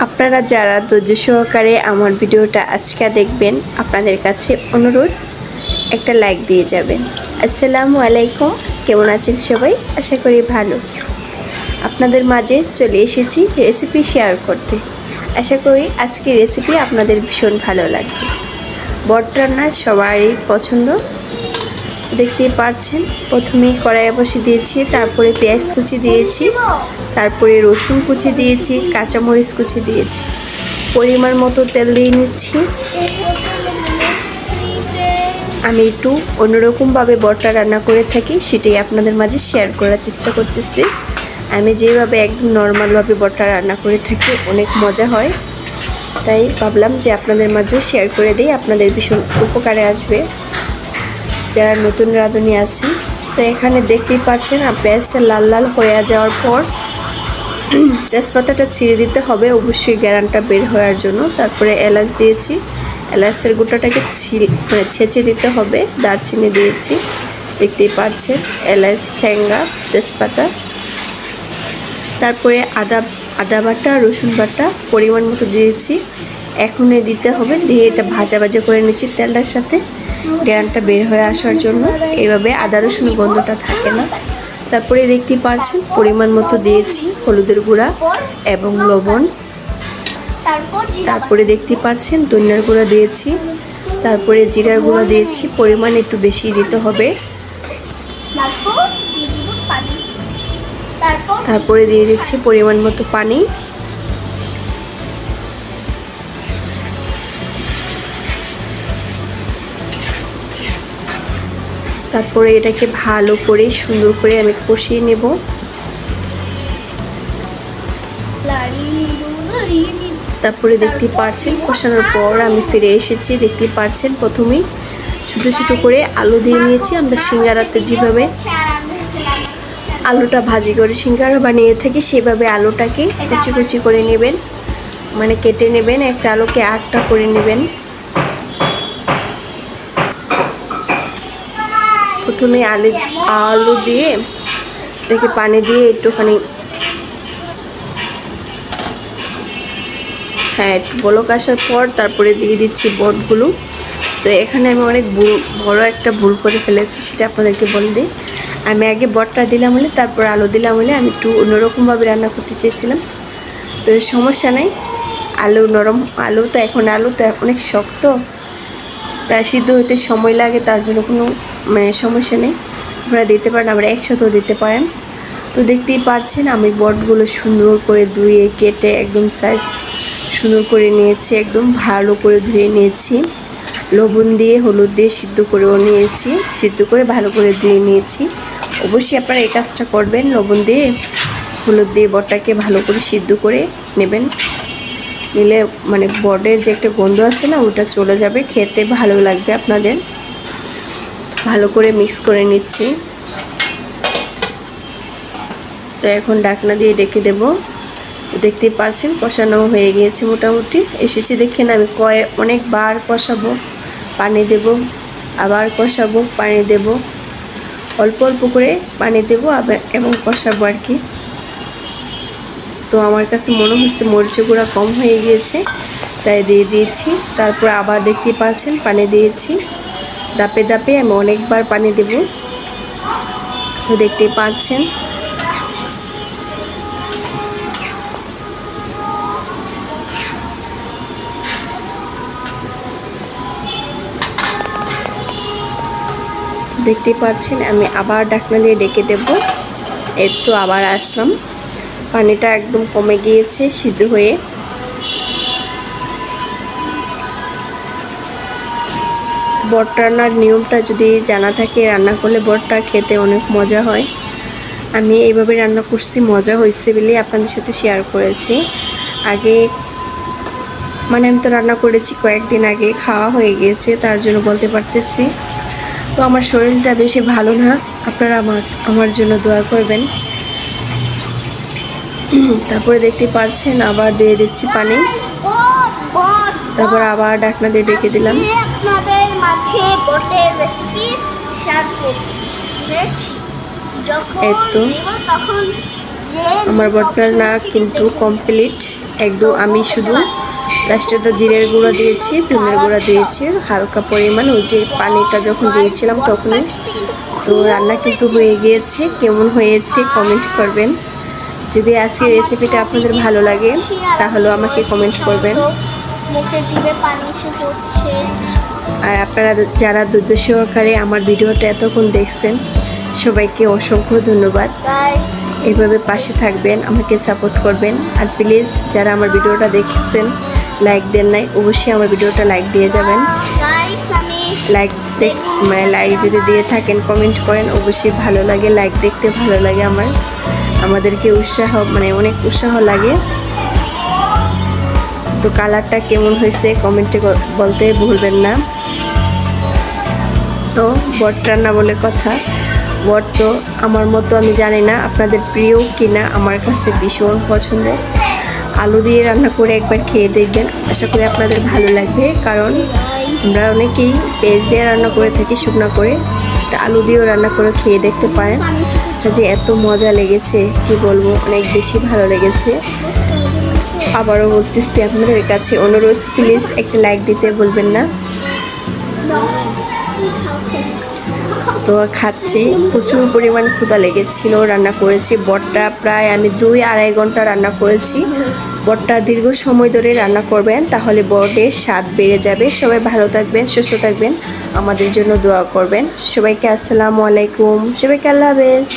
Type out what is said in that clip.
আপনারা যারা ধৈর্য সহকারে আমার ভিডিওটা আজকে দেখবেন, আপনাদের কাছে অনুরোধ একটা লাইক দিয়ে যাবেন। আসসালামু আলাইকুম, কেমন আছেন সবাই? আশা করি ভালো। আপনাদের মাঝে চলে এসেছি রেসিপি শেয়ার করতে। আশা করি আজকের রেসিপি আপনাদের ভীষণ ভালো লাগবে। বট রান্না সবারই পছন্দ, দেখতেই পারছেন। প্রথমেই কড়াইয়ে বসে দিয়েছি, তারপরে পেঁয়াজ কুচি দিয়েছি, তারপরে রসুন কুচি দিয়েছি, কাঁচামরিচ কুচি দিয়েছি। পরিমাণ মতো তেল দিয়ে নিচ্ছি। আমি একটু অন্যরকমভাবে বটটা রান্না করে থাকি, সেটাই আপনাদের মাঝে শেয়ার করার চেষ্টা করতেছি। আমি যেভাবে একদম নর্মালভাবে বটটা রান্না করে থাকি, অনেক মজা হয়, তাই ভাবলাম যে আপনাদের মাঝেও শেয়ার করে দিই, আপনাদের ভীষণ উপকারে আসবে যারা নতুন রাঁধুনি আছেন। তো এখানে দেখতেই পাচ্ছেন পেঁয়াজটা লাল লাল হয়ে যাওয়ার পর তেজপাতাটা ছিঁড়ে দিতে হবে, অবশ্যই গ্যারানটা বের হওয়ার জন্য। তারপরে এলাচ দিয়েছি, এলাচের গোটাটাকে ছেঁচে দিতে হবে। দারচিনি দিয়েছি, দেখতেই পাচ্ছেন, এলাচ, ঠ্যাঙ্গা, তেজপাতা। তারপরে আদা বাটা, রসুন বাটা পরিমাণ মতো দিয়েছি। এখনই দিতে হবে, দিয়ে এটা ভাজা ভাজা করে নিচ্ছি তেলটার সাথে, গ্যারানটা বের হয়ে আসার জন্য। এইভাবে আদা রসুন গন্ধটা থাকে না। তারপরে দেখতে পাচ্ছেন পরিমাণ মতো দিয়েছি হলুদের গুঁড়া এবং লবণ। তারপরে দেখতে পাচ্ছেন ধনিয়ার গুঁড়া দিয়েছি, তারপরে জিরার গুঁড়া দিয়েছি। পরিমাণ একটু বেশি দিতে হবে। তারপরে দিয়ে দিচ্ছি পরিমাণ মতো পানি। তারপরে এটাকে ভালো করে সুন্দর করে আমি কষিয়ে নেব। তারপরে দেখতে পাচ্ছেন কষানোর পর আমি ফিরে এসেছি। দেখতে পাচ্ছেন প্রথমেই ছোট ছোট করে আলু দিয়ে নিয়েছি। আমরা সিঙ্গারাতে যেভাবে আলুটা ভাজি করে সিঙ্গারা বানিয়ে থাকি, সেভাবে আলুটাকে কুচি কুচি করে নেবেন, মানে কেটে নেবেন। একটা আলুকে 8টা করে নেবেন। প্রথমে আলু দিয়ে এটাকে পানি দিয়ে একটুখানি একটু বলক আসার পর তারপরে দিয়ে দিচ্ছি বটগুলো। তো এখানে আমি অনেক বড় একটা ভুল করে ফেলেছি, সেটা আপনাদেরকে বলে দিই। আমি আগে বটটা দিলাম হলে, তারপর আলু দিলাম হলে, আমি একটু অন্যরকমভাবে রান্না করতে চেয়েছিলাম। তো সমস্যা নেই, আলু নরম, আলু তো অনেক শক্ত, তাই সিদ্ধ হতে সময় লাগে, তার জন্য কোনো সমস্যা নেই। আপনারা দিতে পারেন, আবার একসাথেও দিতে পারেন। তো দেখতেই পাচ্ছেন আমি বটগুলো সুন্দর করে ধুয়ে কেটে একদম সাইজ সুন্দর করে নিয়েছি, একদম ভালো করে ধুয়ে নিয়েছি। লবণ দিয়ে হলুদ দিয়ে সিদ্ধ করেও নিয়েছি, সিদ্ধ করে ভালো করে ধুয়ে নিয়েছি। অবশ্যই আপনারা এই কাজটা করবেন, লবণ দিয়ে হলুদ দিয়ে বটটাকে ভালো করে সিদ্ধ করে নেবেন। নিলে বটের যে একটা গন্ধ আছে না, ওটা চলে যাবে, খেতে ভালো লাগবে আপনাদের। ভালো করে মিক্স করে নিচ্ছি। তো এখন ঢাকনা দিয়ে ডেকে দেব। দেখতেই পাচ্ছেন কষানো হয়ে গিয়েছে, মোটামুটি এসেছে। দেখেন আমি অনেকবার কষাবো, পানি দেব, আবার কষাবো, পানি দেব, অল্প অল্প করে পানি দেব এবং কষাবো আর কি। তো আমার কাছে মনে হচ্ছে মরিচ গুঁড়া কম হয়ে গিয়েছে, তাই দিয়ে দিয়েছি। তারপর আবার দেখতেই পাচ্ছেন পানি দিয়েছি, দাপে দাপে আমি অনেকবার পানি দেব। তো দেখতেই পাচ্ছেন আমি আবার ঢাকনা দিয়ে ডেকে দেব। এর তো আবার আসলাম, পানিটা একদম কমে গিয়েছে সিদ্ধ হয়ে। বট রান্নার নিয়মটা যদি জানা থাকে, রান্না করলে বটটা খেতে অনেক মজা হয়। আমি এইভাবে রান্না করছি, মজা হয়েছে বলে আপনাদের সাথে শেয়ার করেছি। আগে আমি তো রান্না করেছি কয়েকদিন আগে, খাওয়া হয়ে গিয়েছে, তার জন্য বলতে পারতেছি। তো আমার শরীরটা বেশি ভালো না, আপনারা আমার জন্য দোয়া করবেন। তারপরে দেখতে পাচ্ছেন আবার দিয়ে দিচ্ছি পানি, তারপর আবার ঢাকনা দিয়ে ডেকে দিলাম। এই তো আমার বট রান্না কিন্তু কমপ্লিট। একদম আমি শুধু লাস্টে জিরের গুঁড়া দিয়েছি, ধনের গুঁড়া দিয়েছি হালকা পরিমাণ, ওই যে পানিটা যখন দিয়েছিলাম তখনই। তো রান্না কিন্তু হয়ে গিয়েছে, কেমন হয়েছে কমেন্ট করবেন। যদি আজকের রেসিপিটা আপনাদের ভালো লাগে তাহলে আমাকে কমেন্ট করবেন। আর আপনারা যারা ধৈর্য সহকারে আমার ভিডিওটা এতক্ষণ দেখছেন সবাইকে অসংখ্য ধন্যবাদ। এইভাবে পাশে থাকবেন, আমাকে সাপোর্ট করবেন। আর প্লিজ যারা আমার ভিডিওটা দেখছেন লাইক দেন নাই, অবশ্যই আমার ভিডিওটা লাইক দিয়ে যাবেন। লাইক যদি দিয়ে থাকেন কমেন্ট করেন, অবশ্যই ভালো লাগে, লাইক দেখতে ভালো লাগে আমাদেরকে উৎসাহ অনেক উৎসাহ লাগে। তো কালারটা কেমন হয়েছে কমেন্টে বলতে ভুলবেন না। তো বট রান্না বলে কথা, বট তো আমার মতো আমি জানি না আপনাদের প্রিয় কিনা, আমার কাছে ভীষণ পছন্দের। আলু দিয়ে রান্না করে একবার খেয়ে দেখবেন, আশা করি আপনাদের ভালো লাগবে। কারণ আমরা অনেকেই পেঁয়াজ দিয়ে রান্না করে থাকি শুকনো করে, তা আলু দিয়েও রান্না করে খেয়ে দেখতে পারেন। যে এত মজা লেগেছে কি বলবো, অনেক বেশি ভালো লেগেছে। আবারও বলতেছি আপনাদের কাছে অনুরোধ, প্লিজ একটা লাইক দিতে ভুলবেন না। তো খাচ্ছি, প্রচুর পরিমাণ ক্ষুধা লেগেছিল, রান্না করেছি বটটা প্রায় আমি 2-2.5 ঘন্টা রান্না করেছি। বটটা দীর্ঘ সময় ধরে রান্না করবেন, তাহলে বটের স্বাদ বেড়ে যাবে। সবাই ভালো থাকবেন, সুস্থ থাকবেন, আমাদের জন্য দোয়া করবেন। সবাইকে আসসালামু আলাইকুম, সবাইকে আল্লাহ হাফেজ।